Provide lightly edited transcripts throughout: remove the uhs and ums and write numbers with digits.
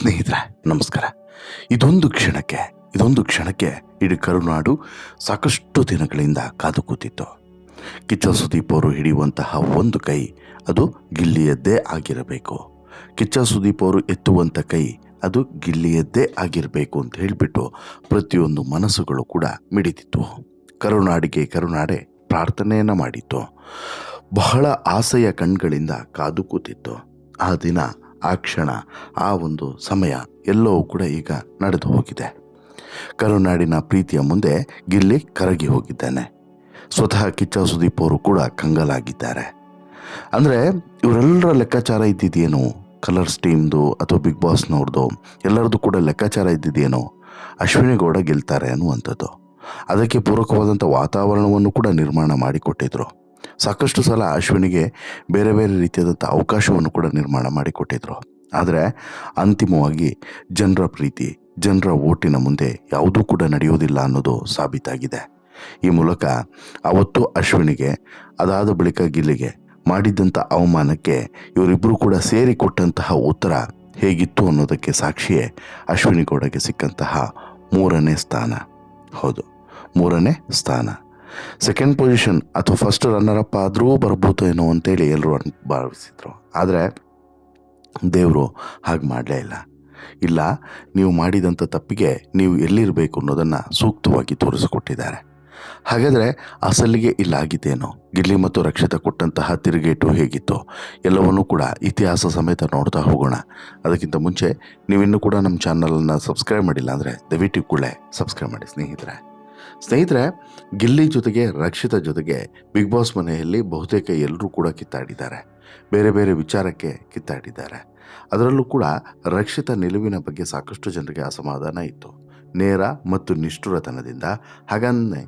ಸ್ನೇಹಿತರೆ ನಮಸ್ಕಾರ. ಇದೊಂದು ಕ್ಷಣಕ್ಕೆ ಇಡೀ ಕರುನಾಡು ಸಾಕಷ್ಟು ದಿನಗಳಿಂದ ಕಾದು ಕೂತಿತ್ತು. ಕಿಚ್ಚ ಸುದೀಪ್ ಅವರು ಹಿಡಿಯುವಂತಹ ಒಂದು ಕೈ ಅದು ಗಿಲ್ಲಿಯದ್ದೇ ಆಗಿರಬೇಕು, ಕಿಚ್ಚ ಸುದೀಪ್ ಅವರು ಎತ್ತುವಂಥ ಕೈ ಅದು ಗಿಲ್ಲಿಯದ್ದೇ ಆಗಿರಬೇಕು ಅಂತ ಹೇಳಿಬಿಟ್ಟು ಪ್ರತಿಯೊಂದು ಮನಸ್ಸುಗಳು ಕೂಡ ಮಿಡಿತಿತ್ತು. ಕರುನಾಡೆ ಪ್ರಾರ್ಥನೆಯನ್ನು ಮಾಡಿತ್ತು. ಬಹಳ ಆಸೆಯ ಕಣ್ಗಳಿಂದ ಕಾದು ಕೂತಿತ್ತು. ಆ ದಿನ, ಆ ಕ್ಷಣ, ಆ ಒಂದು ಸಮಯ ಎಲ್ಲವೂ ಕೂಡ ಈಗ ನಡೆದು ಹೋಗಿದೆ. ಕರುನಾಡಿನ ಪ್ರೀತಿಯ ಮುಂದೆ ಗಿಲ್ಲಿ ಕರಗಿ ಹೋಗಿದ್ದಾನೆ. ಸ್ವತಃ ಕಿಚ್ಚ ಸುದೀಪ್ ಅವರು ಕೂಡ ಕಂಗಾಲಾಗಿದ್ದಾರೆ. ಅಂದರೆ ಇವರೆಲ್ಲರ ಲೆಕ್ಕಾಚಾರ ಇದ್ದಿದ್ದೇನು, ಕಲರ್ಸ್ ಟೀಮ್ದು ಅಥವಾ ಬಿಗ್ ಬಾಸ್ನವ್ರದ್ದು ಎಲ್ಲರದ್ದು ಕೂಡ ಲೆಕ್ಕಾಚಾರ ಇದ್ದಿದ್ದೇನು, ಅಶ್ವಿನಿ ಗೌಡ ಗೆಲ್ತಾರೆ ಅನ್ನುವಂಥದ್ದು. ಅದಕ್ಕೆ ಪೂರಕವಾದಂಥ ವಾತಾವರಣವನ್ನು ಕೂಡ ನಿರ್ಮಾಣ ಮಾಡಿಕೊಟ್ಟಿದ್ರು. ಸಾಕಷ್ಟು ಸಲ ಅಶ್ವಿನಿಗೆ ಬೇರೆ ಬೇರೆ ರೀತಿಯಾದಂಥ ಅವಕಾಶವನ್ನು ಕೂಡ ನಿರ್ಮಾಣ ಮಾಡಿಕೊಟ್ಟಿದ್ರು. ಆದರೆ ಅಂತಿಮವಾಗಿ ಜನರ ಪ್ರೀತಿ, ಜನರ ಓಟಿನ ಮುಂದೆ ಯಾವುದೂ ಕೂಡ ನಡೆಯೋದಿಲ್ಲ ಅನ್ನೋದು ಸಾಬೀತಾಗಿದೆ. ಈ ಮೂಲಕ ಅವತ್ತು ಅಶ್ವಿನಿಗೆ, ಅದಾದ ಬಳಿಕ ಗಿಲ್ಲಿಗೆ ಮಾಡಿದ್ದಂಥ ಅವಮಾನಕ್ಕೆ ಇವರಿಬ್ಬರು ಕೂಡ ಸೇರಿ ಕೊಟ್ಟಂತಹ ಉತ್ತರ ಹೇಗಿತ್ತು ಅನ್ನೋದಕ್ಕೆ ಸಾಕ್ಷಿಯೇ ಅಶ್ವಿನಿ ಗೌಡಗೆ ಸಿಕ್ಕಂತಹ 3ನೇ ಸ್ಥಾನ. ಹೌದು, 3ನೇ ಸ್ಥಾನ. ಸೆಕೆಂಡ್ ಪೊಸಿಷನ್ ಅಥವಾ ಫಸ್ಟ್ ರನ್ನರ್ ಅಪ್ ಆದರೂ ಬರ್ಬೋದು ಏನೋ ಅಂತೇಳಿ ಎಲ್ಲರೂ ಭಾವಿಸಿದ್ರು. ಆದರೆ ದೇವರು ಹಾಗೆ ಮಾಡಲೇ ಇಲ್ಲ, ನೀವು ಮಾಡಿದಂಥ ತಪ್ಪಿಗೆ ನೀವು ಎಲ್ಲಿರಬೇಕು ಅನ್ನೋದನ್ನು ಸೂಕ್ತವಾಗಿ ತೋರಿಸಿಕೊಟ್ಟಿದ್ದಾರೆ. ಹಾಗಾದರೆ ಅಸಲಿಗೆ ಇಲ್ಲಾಗಿದ್ದೇನೋ, ಗಿಲ್ಲಿ ಮತ್ತು ರಕ್ಷಿತಾ ಕೊಟ್ಟಂತಹ ತಿರುಗೇಟು ಹೇಗಿತ್ತು ಎಲ್ಲವನ್ನೂ ಕೂಡ ಇತಿಹಾಸ ಸಮೇತ ನೋಡ್ತಾ ಹೋಗೋಣ. ಅದಕ್ಕಿಂತ ಮುಂಚೆ ನೀವಿನ್ನೂ ಕೂಡ ನಮ್ಮ ಚಾನಲನ್ನು ಸಬ್ಸ್ಕ್ರೈಬ್ ಮಾಡಿಲ್ಲ ಅಂದರೆ ದಯವಿಟ್ಟು ಕೂಡಲೇ ಸಬ್ಸ್ಕ್ರೈಬ್ ಮಾಡಿ ಸ್ನೇಹಿತರೆ. ಗಿಲ್ಲಿ ಜೊತೆಗೆ ರಕ್ಷಿತಾ ಜೊತೆಗೆ ಬಿಗ್ ಬಾಸ್ ಮನೆಯಲ್ಲಿ ಬಹುತೇಕ ಎಲ್ಲರೂ ಕೂಡ ಕಿತ್ತಾಡಿದ್ದಾರೆ. ಬೇರೆ ಬೇರೆ ವಿಚಾರಕ್ಕೆ ಕಿತ್ತಾಡಿದ್ದಾರೆ. ಅದರಲ್ಲೂ ಕೂಡ ರಕ್ಷಿತಾ ನಿಲುವಿನ ಬಗ್ಗೆ ಸಾಕಷ್ಟು ಜನರಿಗೆ ಅಸಮಾಧಾನ ಇತ್ತು. ನೇರ ಮತ್ತು ನಿಷ್ಠುರತನದಿಂದ, ಹಾಗನ್ನೇ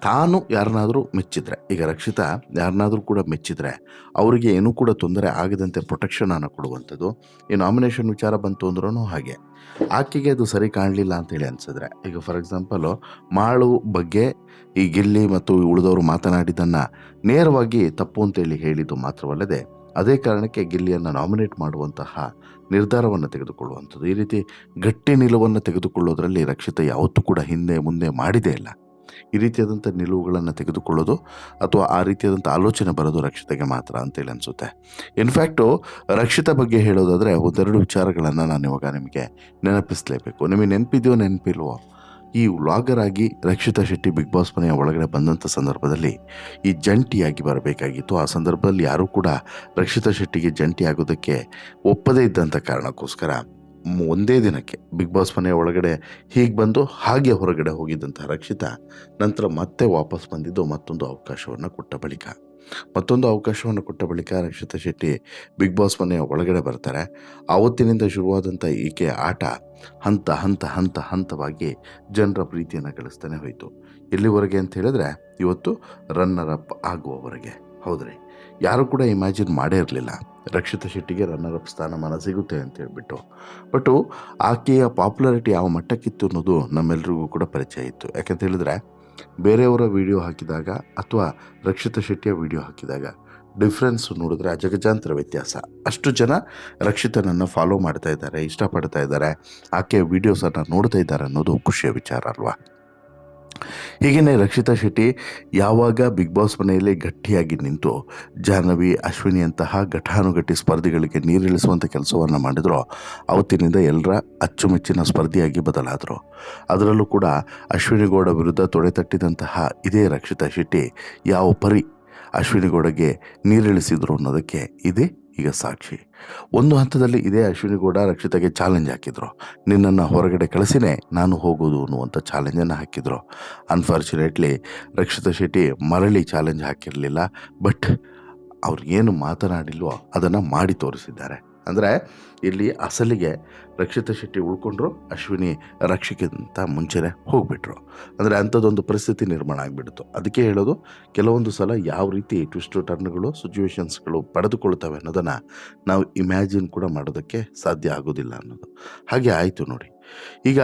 ತಾನು ಯಾರನ್ನಾದರೂ ಮೆಚ್ಚಿದ್ರೆ, ಈಗ ರಕ್ಷಿತಾ ಯಾರನ್ನಾದರೂ ಕೂಡ ಮೆಚ್ಚಿದ್ರೆ ಅವರಿಗೆ ಏನೂ ಕೂಡ ತೊಂದರೆ ಆಗದಂತೆ ಪ್ರೊಟೆಕ್ಷನನ್ನು ಕೊಡುವಂಥದ್ದು. ಈ ನಾಮಿನೇಷನ್ ವಿಚಾರ ಬಂತು ಅಂದ್ರೂ ಹಾಗೆ ಆಕೆಗೆ ಅದು ಸರಿ ಕಾಣಲಿಲ್ಲ ಅಂತೇಳಿ ಅನಿಸಿದ್ರೆ, ಈಗ ಫಾರ್ ಎಕ್ಸಾಂಪಲು ಮಾಳು ಬಗ್ಗೆ ಈ ಗಿಲ್ಲಿ ಮತ್ತು ಉಳಿದವರು ಮಾತನಾಡಿದ್ದನ್ನು ನೇರವಾಗಿ ತಪ್ಪು ಅಂತೇಳಿ ಹೇಳಿದ್ದು ಮಾತ್ರವಲ್ಲದೆ ಅದೇ ಕಾರಣಕ್ಕೆ ಗಿಲ್ಲಿಯನ್ನು ನಾಮಿನೇಟ್ ಮಾಡುವಂತಹ ನಿರ್ಧಾರವನ್ನು ತೆಗೆದುಕೊಳ್ಳುವಂಥದ್ದು. ಈ ರೀತಿ ಗಟ್ಟಿ ನಿಲುವನ್ನು ತೆಗೆದುಕೊಳ್ಳೋದ್ರಲ್ಲಿ ರಕ್ಷಿತಾ ಯಾವತ್ತೂ ಕೂಡ ಹಿಂದೆ ಮುಂದೆ ಮಾಡಿದೇ ಇಲ್ಲ. ಈ ರೀತಿಯಾದಂಥ ನಿಲುವುಗಳನ್ನು ತೆಗೆದುಕೊಳ್ಳೋದು ಅಥವಾ ಆ ರೀತಿಯಾದಂಥ ಆಲೋಚನೆ ಬರೋದು ರಕ್ಷಿತಾಗೆ ಮಾತ್ರ ಅಂತೇಳಿ ಅನಿಸುತ್ತೆ. ಇನ್ಫ್ಯಾಕ್ಟು ರಕ್ಷಿತಾ ಬಗ್ಗೆ ಹೇಳೋದಾದರೆ ಒಂದೆರಡು ವಿಚಾರಗಳನ್ನು ನಾನು ಇವಾಗ ನಿಮಗೆ ನೆನಪಿಸಲೇಬೇಕು. ನಿಮಗೆ ನೆನಪಿಲ್ವೋ, ಈ ವ್ಲಾಗರ್ ಆಗಿ ರಕ್ಷಿತಾ ಶೆಟ್ಟಿ ಬಿಗ್ ಬಾಸ್ ಮನೆಯ ಒಳಗಡೆ ಬಂದಂಥ ಸಂದರ್ಭದಲ್ಲಿ ಈ ಜಂಟಿಯಾಗಿ ಬರಬೇಕಾಗಿತ್ತು. ಆ ಸಂದರ್ಭದಲ್ಲಿ ಯಾರೂ ಕೂಡ ರಕ್ಷಿತಾ ಶೆಟ್ಟಿಗೆ ಜಂಟಿ ಆಗೋದಕ್ಕೆ ಒಪ್ಪದೇ ಇದ್ದಂಥ ಕಾರಣಕ್ಕೋಸ್ಕರ ಒಂದೇ ದಿನಕ್ಕೆ ಬಿಗ್ ಬಾಸ್ ಮನೆಯ ಒಳಗಡೆ ಹೀಗೆ ಬಂದು ಹಾಗೆ ಹೊರಗಡೆ ಹೋಗಿದ್ದಂಥ ರಕ್ಷಿತಾ ನಂತರ ಮತ್ತೆ ವಾಪಸ್ ಬಂದಿದ್ದು ಮತ್ತೊಂದು ಅವಕಾಶವನ್ನು ಕೊಟ್ಟ ಬಳಿಕ ರಕ್ಷಿತಾ ಶೆಟ್ಟಿ ಬಿಗ್ ಬಾಸ್ ಮನೆಯ ಒಳಗಡೆ ಬರ್ತಾರೆ. ಆವತ್ತಿನಿಂದ ಶುರುವಾದಂಥ ಈಕೆಯ ಆಟ ಹಂತವಾಗಿ ಜನರ ಪ್ರೀತಿಯನ್ನು ಗಳಿಸ್ತಾನೆ ಹೋಯಿತು. ಎಲ್ಲಿವರೆಗೆ ಅಂತ ಹೇಳಿದ್ರೆ ಇವತ್ತು ರನ್ನರ್ ಅಪ್ ಆಗುವವರೆಗೆ. ಹೌದ್ರಿ, ಯಾರೂ ಕೂಡ ಇಮ್ಯಾಜಿನ್ ಮಾಡೇ ಇರಲಿಲ್ಲ ರಕ್ಷಿತಾ ಶೆಟ್ಟಿಗೆ ರನ್ನರ್ ಅಪ್ ಸ್ಥಾನಮಾನ ಸಿಗುತ್ತೆ ಅಂತ ಹೇಳ್ಬಿಟ್ಟು. ಬಟ್ಟು ಆಕೆಯ ಪಾಪ್ಯುಲಾರಿಟಿ ಯಾವ ಮಟ್ಟಕ್ಕಿತ್ತು ಅನ್ನೋದು ನಮ್ಮೆಲ್ರಿಗೂ ಕೂಡ ಪರಿಚಯ ಇತ್ತು. ಯಾಕಂತ ಹೇಳಿದ್ರೆ ಬೇರೆಯವರ ವಿಡಿಯೋ ಹಾಕಿದಾಗ ಅಥವಾ ರಕ್ಷಿತಾ ಶೆಟ್ಟಿಯ ವಿಡಿಯೋ ಹಾಕಿದಾಗ ಡಿಫ್ರೆನ್ಸ್ ನೋಡಿದ್ರೆ ಅಜಗಜಾಂತರ ವ್ಯತ್ಯಾಸ. ಅಷ್ಟು ಜನ ರಕ್ಷಿತನನ್ನು ಫಾಲೋ ಮಾಡ್ತಾ ಇದ್ದಾರೆ, ಇಷ್ಟಪಡ್ತಾ ಇದ್ದಾರೆ, ಆಕೆಯ ವೀಡಿಯೋಸನ್ನು ನೋಡ್ತಾ ಇದ್ದಾರೆ ಅನ್ನೋದು ಖುಷಿಯ ವಿಚಾರ ಅಲ್ವಾ. ಹೀಗೇ ರಕ್ಷಿತಾ ಶೆಟ್ಟಿ ಯಾವಾಗ ಬಿಗ್ ಬಾಸ್ ಮನೆಯಲ್ಲಿ ಗಟ್ಟಿಯಾಗಿ ನಿಂತು ಜಾಹ್ನವಿ, ಅಶ್ವಿನಿಯಂತಹ ಘಟಾನುಘಟಿ ಸ್ಪರ್ಧಿಗಳಿಗೆ ನೀರಿಳಿಸುವಂಥ ಕೆಲಸವನ್ನು ಮಾಡಿದ್ರು, ಅವತ್ತಿನಿಂದ ಎಲ್ಲರ ಅಚ್ಚುಮೆಚ್ಚಿನ ಸ್ಪರ್ಧಿಯಾಗಿ ಬದಲಾದರು. ಅದರಲ್ಲೂ ಕೂಡ ಅಶ್ವಿನಿ ಗೌಡ ವಿರುದ್ಧ ತೊಡೆತಟ್ಟಿದಂತಹ ಇದೇ ರಕ್ಷಿತಾ ಶೆಟ್ಟಿ ಯಾವ ಪರಿ ಅಶ್ವಿನಿ ಗೌಡಗೆ ನೀರಿಳಿಸಿದ್ರು ಅನ್ನೋದಕ್ಕೆ ಇದೇ ಈಗ ಸಾಕ್ಷಿ. ಒಂದು ಹಂತದಲ್ಲಿ ಇದೇ ಅಶ್ವಿನಿ ಗೌಡ ರಕ್ಷಿತಾಗೆ ಚಾಲೆಂಜ್ ಹಾಕಿದ್ರು. ನಿನ್ನನ್ನು ಹೊರಗಡೆ ಕಳಿಸಿನೇ ನಾನು ಹೋಗೋದು ಅನ್ನುವಂಥ ಚಾಲೆಂಜನ್ನು ಹಾಕಿದರು. ಅನ್ಫಾರ್ಚುನೇಟ್ಲಿ ರಕ್ಷಿತಾ ಶೆಟ್ಟಿ ಮರಳಿ ಚಾಲೆಂಜ್ ಹಾಕಿರಲಿಲ್ಲ. ಬಟ್ ಅವ್ರು ಏನು ಮಾತನಾಡಿಲ್ವೋ ಅದನ್ನು ಮಾಡಿ ತೋರಿಸಿದ್ದಾರೆ. ಅಂದರೆ ಇಲ್ಲಿ ಅಸಲಿಗೆ ರಕ್ಷಿತಾ ಶೆಟ್ಟಿ ಉಳ್ಕೊಂಡ್ರು, ಅಶ್ವಿನಿ ರಕ್ಷಿಗಿಂತ ಮುಂಚೆನೇ ಹೋಗ್ಬಿಟ್ರು. ಅಂದರೆ ಅಂಥದ್ದೊಂದು ಪರಿಸ್ಥಿತಿ ನಿರ್ಮಾಣ ಆಗಿಬಿಡ್ತು. ಅದಕ್ಕೆ ಹೇಳೋದು, ಕೆಲವೊಂದು ಸಲ ಯಾವ ರೀತಿ ಟ್ವಿಸ್ಟ್ ಟರ್ನ್ಗಳು, ಸಿಚುವೇಶನ್ಸ್ಗಳು ಪಡೆದುಕೊಳ್ತವೆ ಅನ್ನೋದನ್ನು ನಾವು ಇಮ್ಯಾಜಿನ್ ಕೂಡ ಮಾಡೋದಕ್ಕೆ ಸಾಧ್ಯ ಆಗೋದಿಲ್ಲ ಅನ್ನೋದು. ಹಾಗೆ ಆಯಿತು ನೋಡಿ. ಈಗ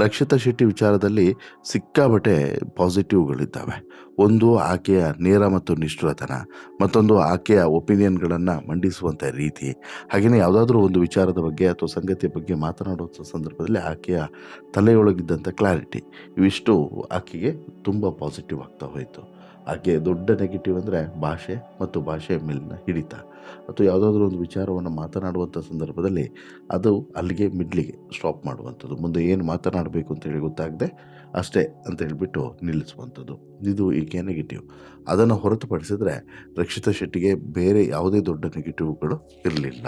ರಕ್ಷಿತಾ ಶೆಟ್ಟಿ ವಿಚಾರದಲ್ಲಿ ಸಿಕ್ಕಾಬಟ್ಟೆ ಪಾಸಿಟಿವ್ಗಳಿದ್ದಾವೆ. ಒಂದು ಆಕೆಯ ನೇರ ಮತ್ತು ನಿಷ್ಠುರತನ, ಮತ್ತೊಂದು ಆಕೆಯ ಒಪಿನಿಯನ್ಗಳನ್ನು ಮಂಡಿಸುವಂಥ ರೀತಿ, ಹಾಗೆಯೇ ಯಾವುದಾದ್ರೂ ಒಂದು ವಿಚಾರದ ಬಗ್ಗೆ ಅಥವಾ ಸಂಗತಿಯ ಬಗ್ಗೆ ಮಾತನಾಡುವಂಥ ಸಂದರ್ಭದಲ್ಲಿ ಆಕೆಯ ತಲೆಯೊಳಗಿದ್ದಂಥ ಕ್ಲಾರಿಟಿ, ಇವಿಷ್ಟು ಆಕೆಗೆ ತುಂಬ ಪಾಸಿಟಿವ್ ಆಗ್ತಾ ಹೋಯಿತು. ಆಕೆ ದೊಡ್ಡ ನೆಗೆಟಿವ್ ಅಂದರೆ ಭಾಷೆ ಮತ್ತು ಭಾಷೆಯ ಮೇಲಿನ ಹಿಡಿತ, ಅಥವಾ ಯಾವುದಾದ್ರೂ ಒಂದು ವಿಚಾರವನ್ನು ಮಾತನಾಡುವಂಥ ಸಂದರ್ಭದಲ್ಲಿ ಅದು ಅಲ್ಲಿಗೆ ಮಿಡ್ಲಿಗೆ ಸ್ಟಾಪ್ ಮಾಡುವಂಥದ್ದು, ಮುಂದೆ ಏನು ಮಾತನಾಡಬೇಕು ಅಂತೇಳಿ ಗೊತ್ತಾಗದೆ ಅಷ್ಟೇ ಅಂತ ಹೇಳಿಬಿಟ್ಟು ನಿಲ್ಲಿಸುವಂಥದ್ದು, ಇದು ಈಕೆ ನೆಗೆಟಿವ್. ಅದನ್ನು ಹೊರತುಪಡಿಸಿದ್ರೆ ರಕ್ಷಿತಾ ಶೆಟ್ಟಿಗೆ ಬೇರೆ ಯಾವುದೇ ದೊಡ್ಡ ನೆಗೆಟಿವ್ಗಳು ಇರಲಿಲ್ಲ.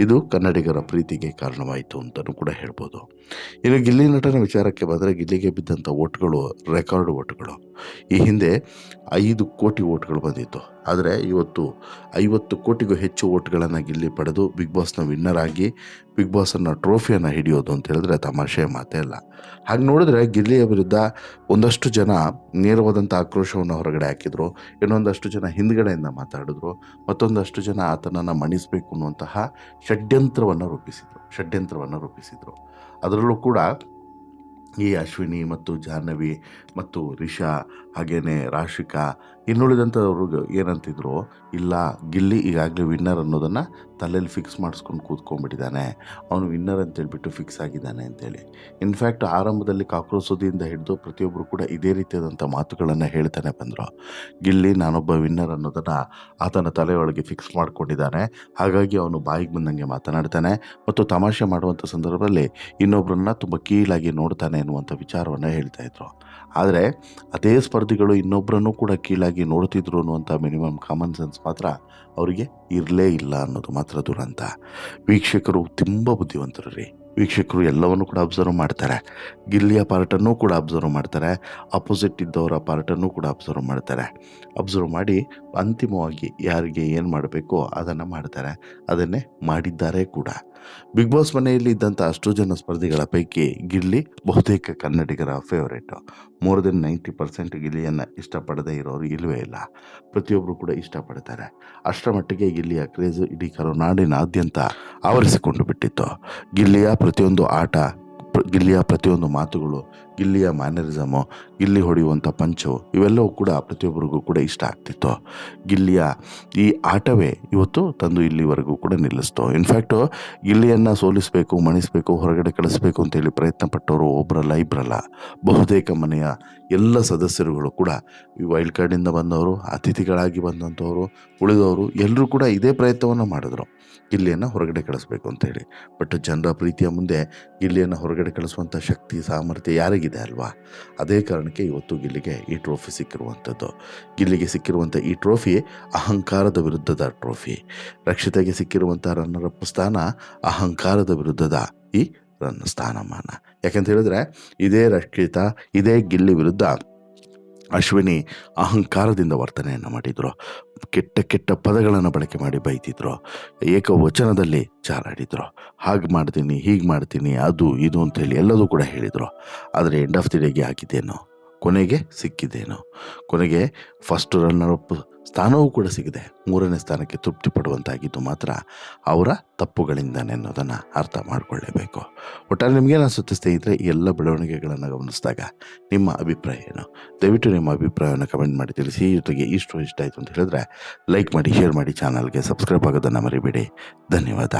ಇದು ಕನ್ನಡಿಗರ ಪ್ರೀತಿಗೆ ಕಾರಣವಾಯಿತು ಅಂತಲೂ ಕೂಡ ಹೇಳ್ಬೋದು. ಇನ್ನು ಗಿಲ್ಲಿ ನಟನ ವಿಚಾರಕ್ಕೆ ಬಂದರೆ, ಗಿಲ್ಲಿಗೆ ಬಿದ್ದಂಥ ಓಟ್ಗಳು ರೆಕಾರ್ಡ್ ಓಟ್ಗಳು. ಈ ಹಿಂದೆ 5 ಕೋಟಿ ಓಟ್ಗಳು ಬಂದಿತ್ತು, ಆದರೆ ಇವತ್ತು 50 ಕೋಟಿಗೂ ಹೆಚ್ಚು ಓಟ್ಗಳನ್ನು ಗಿಲ್ಲಿ ಪಡೆದು ಬಿಗ್ ಬಾಸ್ನ ವಿನ್ನರ್ ಆಗಿ ಬಿಗ್ ಬಾಸನ್ನು ಟ್ರೋಫಿಯನ್ನು ಹಿಡಿಯೋದು ಅಂತ ಹೇಳಿದ್ರೆ ತಮಾಷೆಯ ಮಾತೇ ಅಲ್ಲ. ಹಾಗೆ ನೋಡಿದ್ರೆ ಗಿಲ್ಲಿಯ ವಿರುದ್ಧ ಒಂದಷ್ಟು ಜನ ನೇರವಾದಂಥ ಆಕ್ರೋಶವನ್ನು ಹೊರಗಡೆ ಹಾಕಿದ್ರು, ಇನ್ನೊಂದಷ್ಟು ಜನ ಹಿಂದ್ಗಡೆಯಿಂದ ಮಾತಾಡಿದ್ರು, ಮತ್ತೊಂದಷ್ಟು ಜನ ಆತನನ್ನು ಮಣಿಸಬೇಕು ಅನ್ನುವಂತಹ ಷಡ್ಯಂತ್ರವನ್ನು ರೂಪಿಸಿದ್ರು. ಅದರಲ್ಲೂ ಕೂಡ ಈ ಅಶ್ವಿನಿ ಮತ್ತು ಜಾಹ್ನವಿ ಮತ್ತು ರಿಷಾ ಹಾಗೆಯೇ ರಾಶಿಕಾ ಇನ್ನುಳಿದಂಥವ್ರಿಗೆ ಏನಂತಿದ್ರು, ಇಲ್ಲ ಗಿಲ್ಲಿ ಈಗಾಗಲೇ ವಿನ್ನರ್ ಅನ್ನೋದನ್ನು ತಲೆಯಲ್ಲಿ ಫಿಕ್ಸ್ ಮಾಡಿಸ್ಕೊಂಡು ಕೂತ್ಕೊಂಡ್ಬಿಟ್ಟಿದ್ದಾನೆ, ಅವನು ವಿನ್ನರ್ ಅಂತೇಳ್ಬಿಟ್ಟು ಫಿಕ್ಸ್ ಆಗಿದ್ದಾನೆ ಅಂತೇಳಿ. ಇನ್ಫ್ಯಾಕ್ಟ್ ಆರಂಭದಲ್ಲಿ ಕಾಕ್ರೋಚ್ ಸುದ್ದಿಯಿಂದ ಹಿಡಿದು ಪ್ರತಿಯೊಬ್ಬರು ಕೂಡ ಇದೇ ರೀತಿಯಾದಂಥ ಮಾತುಗಳನ್ನು ಹೇಳ್ತಾನೆ ಬಂದರು. ಗಿಲ್ಲಿ ನಾನೊಬ್ಬ ವಿನ್ನರ್ ಅನ್ನೋದನ್ನು ಆತನ ತಲೆಯೊಳಗೆ ಫಿಕ್ಸ್ ಮಾಡ್ಕೊಂಡಿದ್ದಾನೆ, ಹಾಗಾಗಿ ಅವನು ಬಾಯಿಗೆ ಬಂದಂಗೆ ಮಾತನಾಡ್ತಾನೆ ಮತ್ತು ತಮಾಷೆ ಮಾಡುವಂಥ ಸಂದರ್ಭದಲ್ಲಿ ಇನ್ನೊಬ್ಬರನ್ನ ತುಂಬ ಕೀಳಾಗಿ ನೋಡ್ತಾನೆ ಎನ್ನುವಂಥ ವಿಚಾರವನ್ನು ಹೇಳ್ತಾಯಿದ್ರು. ಆದರೆ ಅದೇ ಸ್ಪರ್ಧಿಗಳು ಇನ್ನೊಬ್ಬರನ್ನು ಕೂಡ ಕೀಳಾಗಿ ನೋಡ್ತಿದ್ರು ಅನ್ನುವಂಥ ಮಿನಿಮಮ್ ಕಾಮನ್ ಸೆನ್ಸ್ ಮಾತ್ರ ಅವರಿಗೆ ಇರಲೇ ಇಲ್ಲ ಅನ್ನೋದು ಮಾತ್ರ ದುರಂತ. ವೀಕ್ಷಕರು ತುಂಬ ಬುದ್ಧಿವಂತರು ರೀ. ವೀಕ್ಷಕರು ಎಲ್ಲವನ್ನು ಕೂಡ ಅಬ್ಸರ್ವ್ ಮಾಡ್ತಾರೆ. ಗಿಲ್ಲಿಯ ಪಾರ್ಟನ್ನು ಕೂಡ ಅಬ್ಸರ್ವ್ ಮಾಡ್ತಾರೆ, ಅಪೋಸಿಟ್ ಇದ್ದವರ ಪಾರ್ಟನ್ನು ಕೂಡ ಅಬ್ಸರ್ವ್ ಮಾಡಿ ಅಂತಿಮವಾಗಿ ಯಾರಿಗೆ ಏನು ಮಾಡಬೇಕೋ ಅದನ್ನು ಮಾಡ್ತಾರೆ, ಅದನ್ನೇ ಮಾಡಿದ್ದಾರೆ ಕೂಡ. ಬಿಗ್ ಬಾಸ್ ಮನೆಯಲ್ಲಿ ಇದ್ದಂಥ ಅಷ್ಟು ಜನ ಸ್ಪರ್ಧಿಗಳ ಪೈಕಿ ಗಿಲ್ಲಿ ಬಹುತೇಕ ಕನ್ನಡಿಗರ ಫೇವರೇಟು. ಮೋರ್ ದೆನ್ 90% ಗಿಲ್ಲಿಯನ್ನು ಇಷ್ಟಪಡದೇ ಇರೋರು ಇಲ್ಲವೇ ಇಲ್ಲ. ಪ್ರತಿಯೊಬ್ಬರು ಕೂಡ ಇಷ್ಟಪಡ್ತಾರೆ. ಅಷ್ಟರ ಮಟ್ಟಿಗೆ ಗಿಲ್ಲಿಯ ಕ್ರೇಜು ಇಡೀ ಕರುನಾಡಿನಾದ್ಯಂತ ಆವರಿಸಿಕೊಂಡು ಬಿಟ್ಟಿತ್ತು. ಗಿಲ್ಲಿಯ ಪ್ರತಿಯೊಂದು ಆಟ, ಗಿಲ್ಲಿಯ ಪ್ರತಿಯೊಂದು ಮಾತುಗಳು, ಗಿಲ್ಲಿಯ ಮ್ಯಾನರಿಸಮು, ಗಿಲ್ಲಿ ಹೊಡೆಯುವಂಥ ಪಂಚು, ಇವೆಲ್ಲವೂ ಕೂಡ ಪ್ರತಿಯೊಬ್ಬರಿಗೂ ಕೂಡ ಇಷ್ಟ ಆಗ್ತಿತ್ತು. ಗಿಲ್ಲಿಯ ಈ ಆಟವೇ ಇವತ್ತು ತಂದು ಇಲ್ಲಿವರೆಗೂ ಕೂಡ ನಿಲ್ಲಿಸ್ತು. ಇನ್ಫ್ಯಾಕ್ಟು ಗಿಲ್ಲಿಯನ್ನು ಸೋಲಿಸಬೇಕು, ಮಣಿಸಬೇಕು, ಹೊರಗಡೆ ಕಳಿಸ್ಬೇಕು ಅಂತೇಳಿ ಪ್ರಯತ್ನ ಪಟ್ಟವರು ಒಬ್ಬರಲ್ಲ ಇಬ್ಬರಲ್ಲ, ಬಹುತೇಕ ಮನೆಯ ಎಲ್ಲ ಸದಸ್ಯರುಗಳು ಕೂಡ ಈ ವೈಲ್ಡ್ ಕಾರ್ಡಿಂದ ಬಂದವರು, ಅತಿಥಿಗಳಾಗಿ ಬಂದಂಥವರು, ಉಳಿದವರು ಎಲ್ಲರೂ ಕೂಡ ಇದೇ ಪ್ರಯತ್ನವನ್ನು ಮಾಡಿದ್ರು, ಗಿಲ್ಲಿಯನ್ನು ಹೊರಗಡೆ ಕಳಿಸ್ಬೇಕು ಅಂತೇಳಿ. ಬಟ್ ಜನರ ಪ್ರೀತಿಯ ಮುಂದೆ ಗಿಲ್ಲಿಯನ್ನು ಹೊರಗಡೆ ಕಳಿಸುವಂಥ ಶಕ್ತಿ, ಸಾಮರ್ಥ್ಯ ಯಾರಿಗಿದೆ ಅಲ್ವಾ? ಅದೇ ಕಾರಣಕ್ಕೆ ಇವತ್ತು ಗಿಲ್ಲಿಗೆ ಈ ಟ್ರೋಫಿ ಸಿಕ್ಕಿರುವಂಥದ್ದು. ಗಿಲ್ಲಿಗೆ ಸಿಕ್ಕಿರುವಂಥ ಈ ಟ್ರೋಫಿ ಅಹಂಕಾರದ ವಿರುದ್ಧದ ಟ್ರೋಫಿ. ರಕ್ಷಿತಾಗೆ ಸಿಕ್ಕಿರುವಂಥ ರನ್ನರಪ್ ಸ್ಥಾನ ಅಹಂಕಾರದ ವಿರುದ್ಧದ ಈ ರನ್ ಸ್ಥಾನಮಾನ. ಯಾಕಂತ ಹೇಳಿದ್ರೆ ಇದೇ ರಕ್ಷಿತಾ, ಇದೇ ಗಿಲ್ಲಿ ವಿರುದ್ಧ ಅಶ್ವಿನಿ ಅಹಂಕಾರದಿಂದ ವರ್ತನೆಯನ್ನು ಮಾಡಿದರು. ಕೆಟ್ಟ ಪದಗಳನ್ನು ಬಳಕೆ ಮಾಡಿ ಬೈತಿದ್ರು, ಏಕವಚನದಲ್ಲಿ ಜಾಲಾಡಿದ್ರು, ಹಾಗೆ ಮಾಡ್ತೀನಿ, ಹೀಗೆ ಮಾಡ್ತೀನಿ, ಅದು ಇದು ಅಂತೇಳಿ ಎಲ್ಲದೂ ಕೂಡ ಹೇಳಿದರು. ಆದರೆ ಎಂಡ್ ಆಫ್ ದಿ ಡೇಗೆ ಆಗಿದ್ದೇನೋ, ಕೊನೆಗೆ ಸಿಕ್ಕಿದ್ದೇನೋ, ಕೊನೆಗೆ ಫಸ್ಟ್ ರನ್ನರಪ್ ಸ್ಥಾನವೂ ಕೂಡ ಸಿಗದೆ 3ನೇ ಸ್ಥಾನಕ್ಕೆ ತೃಪ್ತಿ ಪಡುವಂತಾಗಿದ್ದು ಮಾತ್ರ ಅವರ ತಪ್ಪುಗಳಿಂದಾನೆ ಅನ್ನೋದನ್ನು ಅರ್ಥ ಮಾಡಿಕೊಳ್ಳೇಬೇಕು. ಒಟ್ಟಾರೆ ನಿಮಗೇನು ಅನಿಸುತ್ತೆ ಸ್ನೇಹಿತರೆ, ಈ ಎಲ್ಲ ಬೆಳವಣಿಗೆಗಳನ್ನು ಗಮನಿಸಿದಾಗ ನಿಮ್ಮ ಅಭಿಪ್ರಾಯ ಏನು? ದಯವಿಟ್ಟು ನಿಮ್ಮ ಅಭಿಪ್ರಾಯವನ್ನು ಕಮೆಂಟ್ ಮಾಡಿ ತಿಳಿಸಿ. ಜೊತೆಗೆ ಇಷ್ಟ ಆಯಿತು ಅಂತ ಹೇಳಿದ್ರೆ ಲೈಕ್ ಮಾಡಿ, ಶೇರ್ ಮಾಡಿ, ಚಾನಲ್ಗೆ ಸಬ್ಸ್ಕ್ರೈಬ್ ಆಗೋದನ್ನು ಮರಿಬೇಡಿ. ಧನ್ಯವಾದ.